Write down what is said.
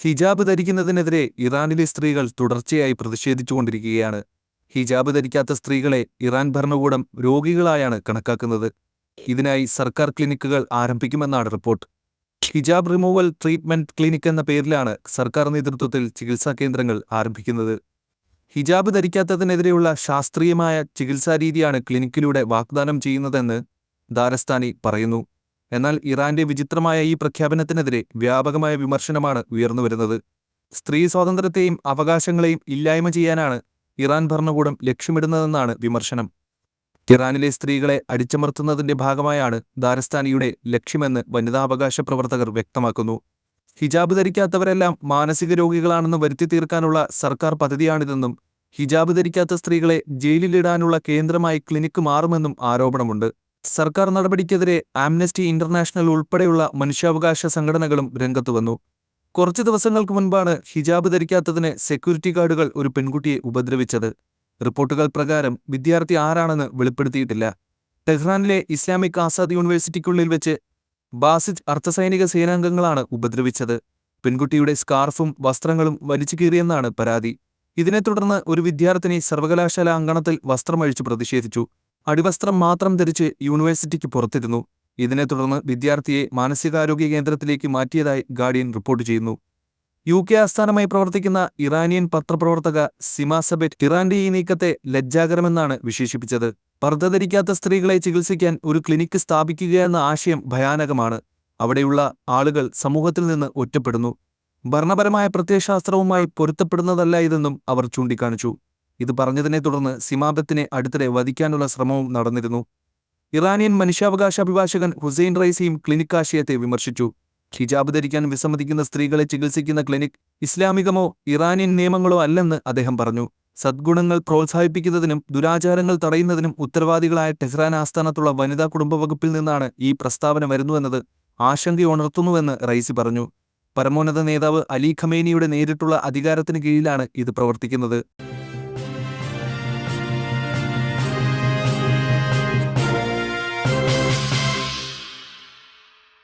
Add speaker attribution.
Speaker 1: ഹിജാബ് ധരിക്കുന്നതിനെതിരെ ഇറാനിലെ സ്ത്രീകൾ തുടർച്ചയായി പ്രതിഷേധിച്ചുകൊണ്ടിരിക്കുകയാണ്. ഹിജാബ് ധരിക്കാത്ത സ്ത്രീകളെ ഇറാൻ ഭരണകൂടം രോഗികളായാണ് കണക്കാക്കുന്നത്. ഇതിനായി സർക്കാർ ക്ലിനിക്കുകൾ ആരംഭിക്കുമെന്നാണ് റിപ്പോർട്ട്. ഹിജാബ് റിമൂവൽ ട്രീറ്റ്മെന്റ് ക്ലിനിക് എന്ന പേരിലാണ് സർക്കാർ നേതൃത്വത്തിൽ ചികിത്സാ കേന്ദ്രങ്ങൾ ആരംഭിക്കുന്നത്. ഹിജാബ് ധരിക്കാത്തതിനെതിരെയുള്ള ശാസ്ത്രീയമായ ചികിത്സാരീതിയാണ് ക്ലിനിക്കിലൂടെ വാഗ്ദാനം ചെയ്യുന്നതെന്ന് ദാരസ്ഥാനി പറയുന്നു. എന്നാൽ ഇറാന്റെ വിചിത്രമായ ഈ പ്രഖ്യാപനത്തിനെതിരെ വ്യാപകമായ വിമർശനമാണ് ഉയർന്നുവരുന്നത്. സ്ത്രീ സ്വാതന്ത്ര്യത്തെയും അവകാശങ്ങളെയും ഇല്ലായ്മ ചെയ്യാനാണ് ഇറാൻ ഭരണകൂടം ലക്ഷ്യമിടുന്നതെന്നാണ് വിമർശനം. ഇറാനിലെ സ്ത്രീകളെ അടിച്ചമർത്തുന്നതിന്റെ ഭാഗമായാണ് ദാരസ്ഥാനിയുടെ ലക്ഷ്യമെന്ന് വനിതാവകാശ പ്രവർത്തകർ വ്യക്തമാക്കുന്നു. ഹിജാബ് ധരിക്കാത്തവരെല്ലാം മാനസിക രോഗികളാണെന്ന് വരുത്തി തീർക്കാനുള്ള സർക്കാർ പദ്ധതിയാണിതെന്നും ഹിജാബ് ധരിക്കാത്ത സ്ത്രീകളെ ജയിലിലിടാനുള്ള കേന്ദ്രമായി ക്ലിനിക്ക് മാറുമെന്നും ആരോപണമുണ്ട്. സർക്കാർ നടപടിക്കെതിരെ ആംനസ്റ്റി ഇന്റർനാഷണൽ ഉൾപ്പെടെയുള്ള മനുഷ്യാവകാശ സംഘടനകളും രംഗത്തുവന്നു. കുറച്ചു ദിവസങ്ങൾക്ക് മുൻപാണ് ഹിജാബ് ധരിക്കാത്തതിന് സെക്യൂരിറ്റി ഗാർഡുകൾ ഒരു പെൺകുട്ടിയെ ഉപദ്രവിച്ചത്. റിപ്പോർട്ടുകൾ പ്രകാരം വിദ്യാർത്ഥി ആരാണെന്ന് വെളിപ്പെടുത്തിയിട്ടില്ല. ടെഹ്റാനിലെ ഇസ്ലാമിക് ആസാദ് യൂണിവേഴ്സിറ്റിക്കുള്ളിൽ വെച്ച് ബാസിജ് അർദ്ധസൈനിക സേനാംഗങ്ങളാണ് ഉപദ്രവിച്ചത്. പെൺകുട്ടിയുടെ സ്കാർഫും വസ്ത്രങ്ങളും വലിച്ചു കീറിയെന്നാണ് പരാതി. ഇതിനെ തുടർന്ന് ഒരു വിദ്യാർത്ഥിനി സർവകലാശാല അങ്കണത്തിൽ വസ്ത്രമഴിച്ചു പ്രതിഷേധിച്ചു. അടിവസ്ത്രം മാത്രം ധരിച്ച് യൂണിവേഴ്സിറ്റിക്ക് പുറത്തിരുന്നു. ഇതിനെ തുടർന്ന് വിദ്യാർത്ഥിയെ മാനസികാരോഗ്യ കേന്ദ്രത്തിലേക്ക് മാറ്റിയതായി ഗാർഡിയൻ റിപ്പോർട്ട് ചെയ്യുന്നു. UK ആസ്ഥാനമായി പ്രവർത്തിക്കുന്ന ഇറാനിയൻ പത്രപ്രവർത്തക സിമ സബെറ്റ് ഇറാന്റെ ഈ നീക്കത്തെ ലജ്ജാകരമെന്നാണ് വിശേഷിപ്പിച്ചത്. പർദ്ദ ധരിക്കാത്ത സ്ത്രീകളെ ചികിത്സിക്കാൻ ഒരു ക്ലിനിക്ക് സ്ഥാപിക്കുകയെന്ന ആശയം ഭയാനകമാണ്. അവിടെയുള്ള ആളുകൾ സമൂഹത്തിൽ നിന്ന് ഒറ്റപ്പെടുന്നു. ഭരണപരമായ പ്രത്യയശാസ്ത്രവുമായി പൊരുത്തപ്പെടുന്നതല്ല ഇതെന്നും അവർ ചൂണ്ടിക്കാണിച്ചു. ഇത് പറഞ്ഞതിനെ തുടർന്ന് സിമാബത്തിനെ അടുത്തിടെ വധിക്കാനുള്ള ശ്രമവും നടന്നിരുന്നു. ഇറാനിയൻ മനുഷ്യാവകാശ അഭിഭാഷകൻ ഹുസൈൻ റൈസിയും ക്ലിനിക് ആശയത്തെ വിമർശിച്ചു. ഹിജാബ് ധരിക്കാൻ വിസമ്മതിക്കുന്ന സ്ത്രീകളെ ചികിത്സിക്കുന്ന ക്ലിനിക് ഇസ്ലാമികമോ ഇറാനിയൻ നിയമങ്ങളോ അല്ലെന്ന് അദ്ദേഹം പറഞ്ഞു. സദ്ഗുണങ്ങൾ പ്രോത്സാഹിപ്പിക്കുന്നതിനും ദുരാചാരങ്ങൾ തടയുന്നതിനും ഉത്തരവാദികളായ ടെഹ്റാൻ ആസ്ഥാനത്തുള്ള വനിതാ കുടുംബ വകുപ്പിൽ നിന്നാണ് ഈ പ്രസ്താവന വരുന്നുവെന്നത് ആശങ്കയുണർത്തുന്നുവെന്ന് റൈസി പറഞ്ഞു. പരമോന്നത നേതാവ് അലി ഖമേനിയുടെ നേരിട്ടുള്ള അധികാരത്തിന് കീഴിലാണ് ഇത് പ്രവർത്തിക്കുന്നത്.